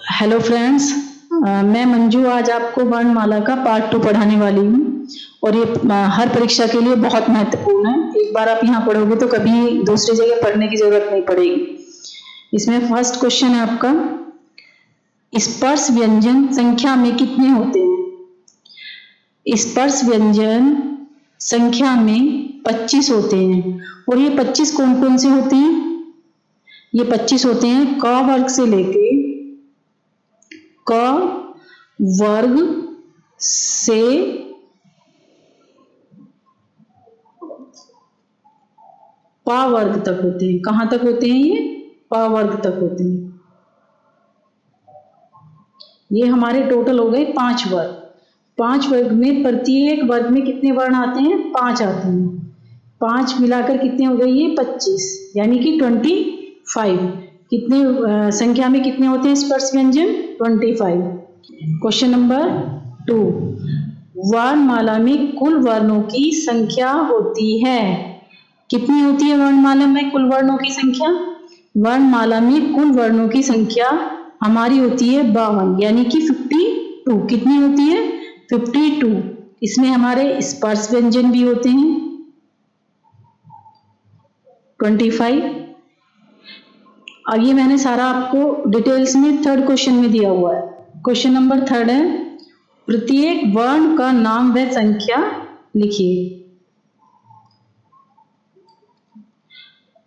Hello friends, मैं मंजू आज आपको वर्णमाला का पार्ट 2 पढ़ाने वाली हूँ और ये हर परीक्षा के लिए बहुत महत्वपूर्ण है। एक बार आप यहाँ पढ़ोगे तो कभी दूसरी जगह पढ़ने की जरूरत नहीं पड़ेगी। इसमें फर्स्ट क्वेश्चन है आपका, स्पर्श व्यंजन संख्या में कितने होते हैं? स्पर्श व्यंजन संख्या में 25 होते हैं। और ये 25 कौन कौन से होते हैं? ये 25 होते हैं क वर्ग से लेके क वर्ग से पा वर्ग तक होते हैं। कहां तक होते हैं ये? पा वर्ग तक होते हैं। ये हमारे टोटल हो गए 5 वर्ग। 5 वर्ग में प्रत्येक वर्ग में कितने वर्ण आते हैं? 5 आते हैं। 5 मिलाकर कितने हो गए? ये 25, यानी कि 25। कितने संख्या में कितने होते हैं स्पर्श व्यंजन? 25। क्वेश्चन नंबर 2, वर्णमाला में कुल वर्णों की संख्या होती है। कितनी होती है वर्णमाला में कुल वर्णों की संख्या? वर्णमाला में कुल वर्णों की संख्या हमारी होती है 52, यानी कि 52। कितनी होती है? 52। इसमें हमारे स्पर्श व्यंजन भी होते हैं 25। अब ये मैंने सारा आपको डिटेल्स में थर्ड क्वेश्चन में दिया हुआ है। क्वेश्चन नंबर 3 है, प्रत्येक वर्ण का नाम व संख्या लिखिए।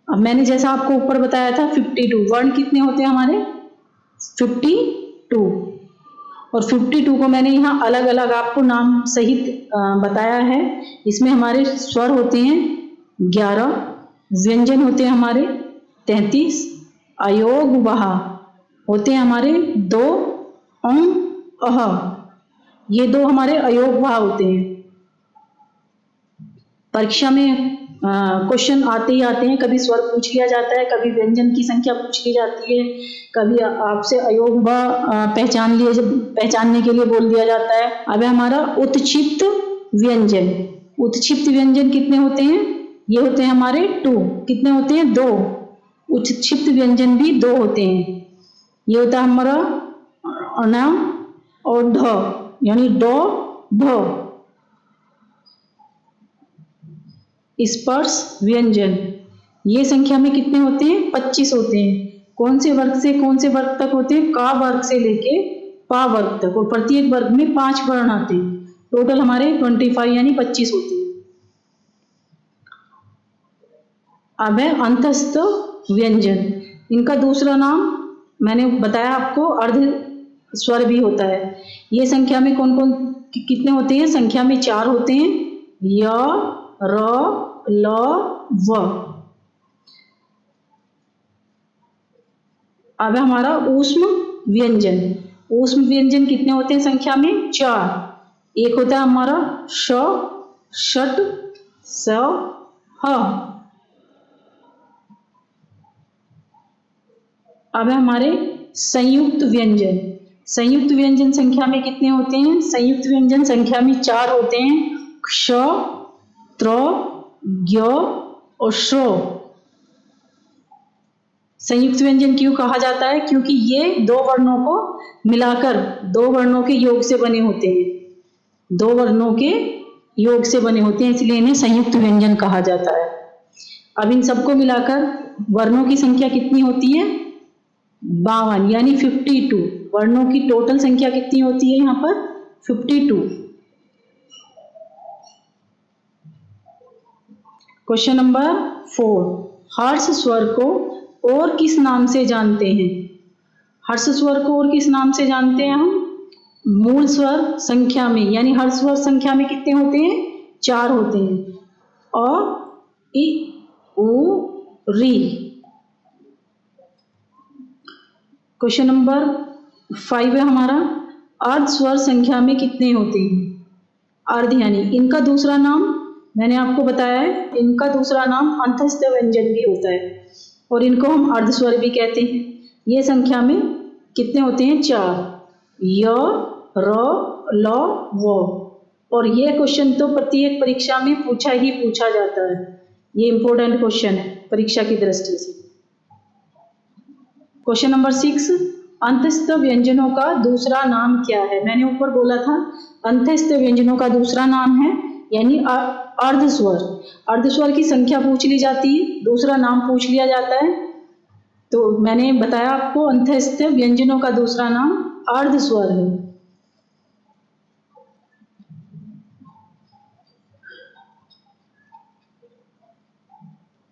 अब मैंने जैसा आपको ऊपर बताया था 52 वर्ण कितने होते हैं हमारे? 52। और 52 को मैंने यहाँ अलग अलग आपको नाम सहित बताया है। इसमें हमारे स्वर होते हैं 11, व्यंजन होते हैं हमारे 33, अयोग वह होते हैं हमारे 2, अह, ये 2 हमारे अयोग वह होते हैं। परीक्षा में क्वेश्चन आते ही आते हैं, कभी स्वर पूछ लिया जाता है, कभी व्यंजन की संख्या पूछ ली जाती है, कभी आपसे अयोग वह पहचानने के लिए बोल दिया जाता है। अब हमारा उत्क्षिप्त व्यंजन। उत्क्षिप्त व्यंजन कितने होते हैं? ये होते हैं हमारे 2। कितने होते हैं? 2। उत्क्षिप्त व्यंजन भी 2 होते हैं। ये होता है हमारा अना और ध, यानी डो ध। स्पर्श व्यंजन ये संख्या में कितने होते हैं? 25 होते हैं। कौन से वर्ग से कौन से वर्ग तक होते हैं? का वर्ग से लेके पा वर्ग तक। और प्रत्येक वर्ग में 5 वर्ण आते हैं। टोटल हमारे 25 यानी 25 होते हैं। अब है अंतस्थ व्यंजन। इनका दूसरा नाम मैंने बताया आपको अर्ध स्वर भी होता है। ये संख्या में कौन कौन कितने होते हैं? संख्या में 4 होते हैं, य, र, ल, व। अब हमारा ऊष्म व्यंजन। ऊष्म व्यंजन कितने होते हैं संख्या में? 4। एक होता है हमारा श, षट, स, ह। अब है हमारे संयुक्त व्यंजन। संयुक्त व्यंजन संख्या में कितने होते हैं? संयुक्त व्यंजन संख्या में 4 होते हैं, क्ष, त्र, ज्ञ और श्रो। संयुक्त व्यंजन क्यों कहा जाता है? क्योंकि ये 2 वर्णों को मिलाकर 2 वर्णों के योग से बने होते हैं। 2 वर्णों के योग से बने होते हैं, इसलिए इन्हें संयुक्त व्यंजन कहा जाता है। अब इन सबको मिलाकर वर्णों की संख्या कितनी होती है? 52, यानी 52। वर्णों की टोटल संख्या कितनी होती है यहाँ पर? 52। क्वेश्चन नंबर 4, हर्ष स्वर को और किस नाम से जानते हैं? हर्ष स्वर को और किस नाम से जानते हैं हम? मूल स्वर संख्या में, यानी हर्ष स्वर संख्या में कितने होते हैं? 4 होते हैं। अ, इ, उ, री। क्वेश्चन नंबर 5 है हमारा, अर्ध स्वर संख्या में कितने होते हैं? अर्ध यानी इनका दूसरा नाम मैंने आपको बताया है, इनका दूसरा नाम अंतस्थ व्यंजन भी होता है और इनको हम अर्ध स्वर भी कहते हैं। ये संख्या में कितने होते हैं? 4, य, र, ल, व। और ये क्वेश्चन तो प्रत्येक परीक्षा में पूछा जाता है। ये इंपॉर्टेंट क्वेश्चन है परीक्षा की दृष्टि से। क्वेश्चन नंबर 6, अंतस्थ व्यंजनों का दूसरा नाम क्या है? मैंने ऊपर बोला था अंतस्थ व्यंजनों का दूसरा नाम है यानी अर्धस्वर। अर्धस्वर की संख्या पूछ ली जाती है, दूसरा नाम पूछ लिया जाता है। तो मैंने बताया आपको अंतस्थ व्यंजनों का दूसरा नाम अर्धस्वर है।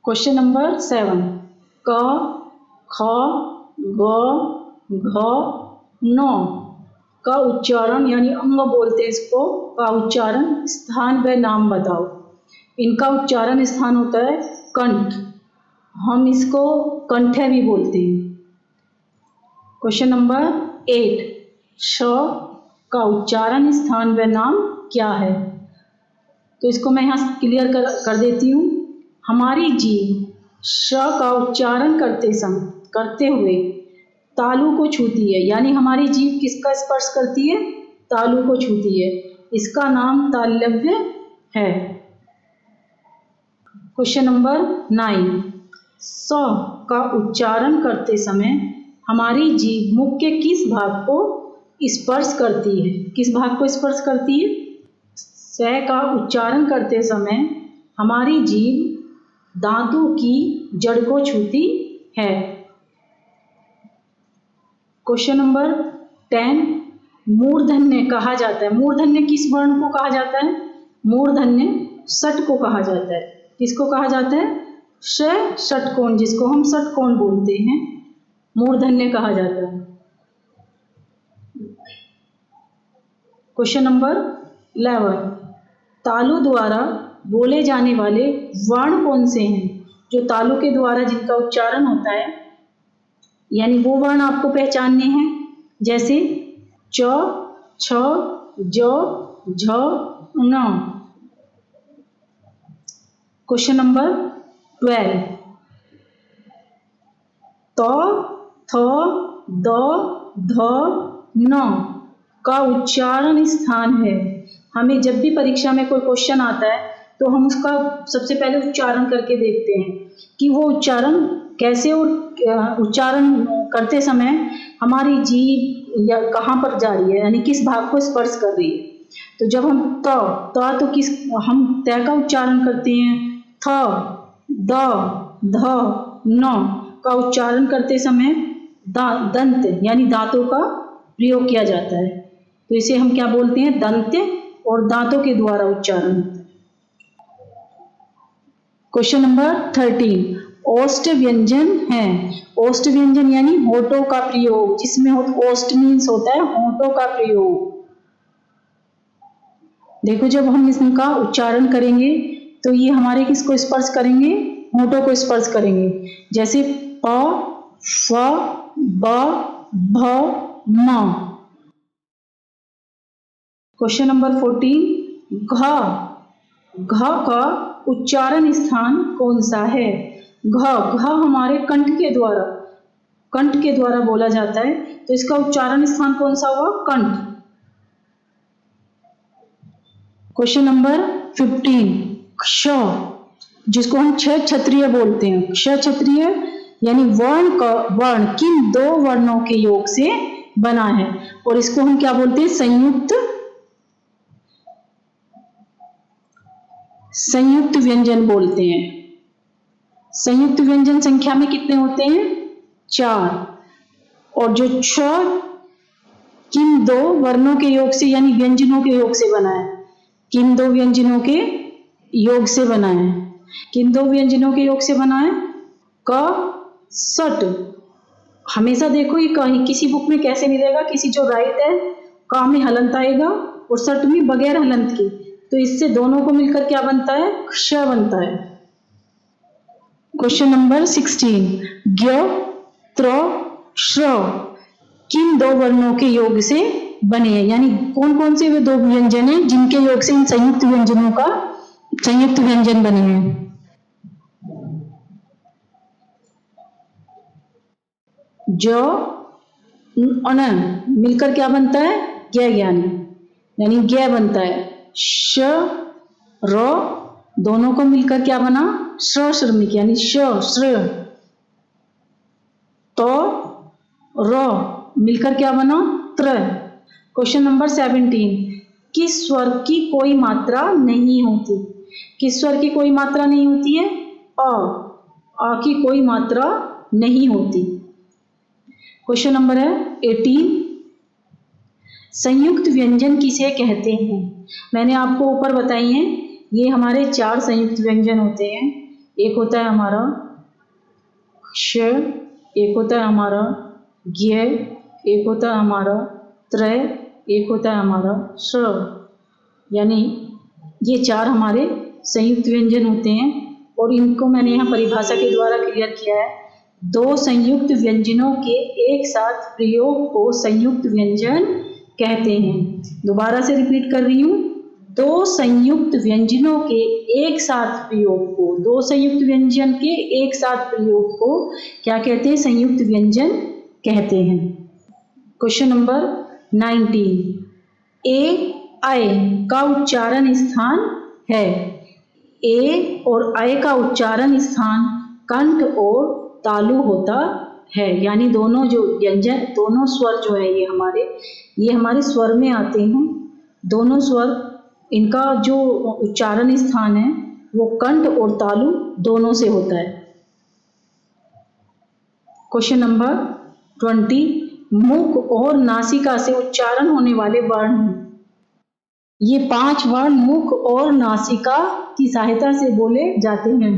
क्वेश्चन नंबर 7, क, ख, ग, घ, न का उच्चारण यानी अंग बोलते हैं इसको, का उच्चारण, स्थान व नाम बताओ। इनका उच्चारण स्थान होता है कंठ, हम इसको कंठे भी बोलते हैं। क्वेश्चन नंबर 8, श का उच्चारण, स्थान व नाम क्या है? तो इसको मैं यहाँ क्लियर कर देती हूँ। हमारी जीभ श का उच्चारण करते हुए तालु को छूती है, यानी हमारी जीभ किसका स्पर्श करती है? तालु को छूती है, इसका नाम तालव्य है। क्वेश्चन नंबर 9, स का उच्चारण करते समय हमारी जीभ मुख के किस भाग को स्पर्श करती है? किस भाग को स्पर्श करती है? स का उच्चारण करते समय हमारी जीभ दांतों की जड़ को छूती है। क्वेश्चन नंबर 10, मूर्धन्य कहा जाता है। मूर्धन्य किस वर्ण को कहा जाता है? मूर्धन्य षट को कहा जाता है। किसको कहा जाता है? षटकोण, जिसको हम षटकोण बोलते हैं, मूर्धन्य कहा जाता है। क्वेश्चन नंबर 11, तालु द्वारा बोले जाने वाले वर्ण कौन से हैं? जो तालु के द्वारा जिनका उच्चारण होता है, यानी वो वर्ण आपको पहचानने हैं, जैसे च, छ, ज, झ, न। क्वेश्चन नंबर 12, त, थ, द, ध, न का उच्चारण स्थान है। हमें जब भी परीक्षा में कोई क्वेश्चन आता है तो हम उसका सबसे पहले उच्चारण करके देखते हैं कि वो उच्चारण कैसे, और उच्चारण करते समय हमारी जीभ या कहाँ पर जा रही है, यानी किस भाग को स्पर्श कर रही है। तो जब हम तो किस, हम त का उच्चारण करते हैं, थ, द, ध, न का उच्चारण करते समय दंत यानी दांतों का प्रयोग किया जाता है। तो इसे हम क्या बोलते हैं? दंत्य, और दांतों के द्वारा उच्चारण। क्वेश्चन नंबर 13, ओष्ठ व्यंजन है। ओष्ठ व्यंजन यानी होठों का प्रयोग, जिसमें ओष्ठ मीन्स होता है होठों का प्रयोग। देखो जब हम इसका उच्चारण करेंगे तो ये हमारे किसको स्पर्श करेंगे? होठों को स्पर्श करेंगे, जैसे प, फ, ब, भ, म। क्वेश्चन नंबर 14, घ का उच्चारण स्थान कौन सा है? घ हमारे कंठ के द्वारा बोला जाता है, तो इसका उच्चारण स्थान कौन सा हुआ? कंठ। क्वेश्चन नंबर 15, क्ष, जिसको हम क्ष क्षत्रिय बोलते हैं। क्ष क्षत्रिय यानी वर्ण किन दो वर्णों के योग से बना है, और इसको हम क्या बोलते हैं? संयुक्त व्यंजन बोलते हैं। संयुक्त व्यंजन संख्या में कितने होते हैं? 4। और जो क्ष किन दो वर्णों के योग से यानी व्यंजनों के योग से बना है? किन दो व्यंजनों के योग से बना है? किन दो व्यंजनों के योग से बना है? क, सट। हमेशा देखो ये कहीं किसी बुक में कैसे मिलेगा, किसी जो राइट है का में हलंत आएगा और सट में बगैर हलंत की, तो इससे दोनों को मिलकर क्या बनता है? क्ष बनता है। क्वेश्चन नंबर 16, ज्ञ, त्र, श्र किन दो वर्णों के योग से बने हैं? यानी कौन कौन से वे दो व्यंजन हैं जिनके योग से इन संयुक्त व्यंजनों का संयुक्त व्यंजन बने हैं? ज, अन मिलकर क्या बनता है? ज्ञ ज्ञानी, यानी ज्ञ बनता है। श, र दोनों को मिलकर क्या बना? श्रमिक यानी श, श्रेय। तो र मिलकर क्या बना? त्र। क्वेश्चन नंबर 17, किस स्वर की कोई मात्रा नहीं होती? किस स्वर की कोई मात्रा नहीं होती है? अ की कोई मात्रा नहीं होती। क्वेश्चन नंबर है 18, संयुक्त व्यंजन किसे कहते हैं? मैंने आपको ऊपर बताई हैं, ये हमारे 4 संयुक्त व्यंजन होते हैं। एक होता है हमारा श, एक होता है हमारा ज्ञ, एक होता है हमारा त्र, एक होता है हमारा श्र। यानी ये 4 हमारे संयुक्त व्यंजन होते हैं और इनको मैंने यहाँ परिभाषा के द्वारा क्लियर किया है। 2 संयुक्त व्यंजनों के एक साथ प्रयोग को संयुक्त व्यंजन कहते हैं। दोबारा से रिपीट कर रही हूँ, 2 संयुक्त व्यंजनों के एक साथ प्रयोग को, 2 संयुक्त व्यंजन के एक साथ प्रयोग को क्या कहते हैं? संयुक्त व्यंजन कहते हैं। क्वेश्चन नंबर 19, ए आय का उच्चारण स्थान है। ए और आय का उच्चारण स्थान कंठ और तालु होता है। यानी दोनों जो व्यंजन, दोनों स्वर जो है ये हमारे स्वर में आते हैं। दोनों स्वर, इनका जो उच्चारण स्थान है वो कंठ और तालु दोनों से होता है। क्वेश्चन नंबर 20, मुख और नासिका से उच्चारण होने वाले वर्ण। ये 5 वर्ण मुख और नासिका की सहायता से बोले जाते हैं।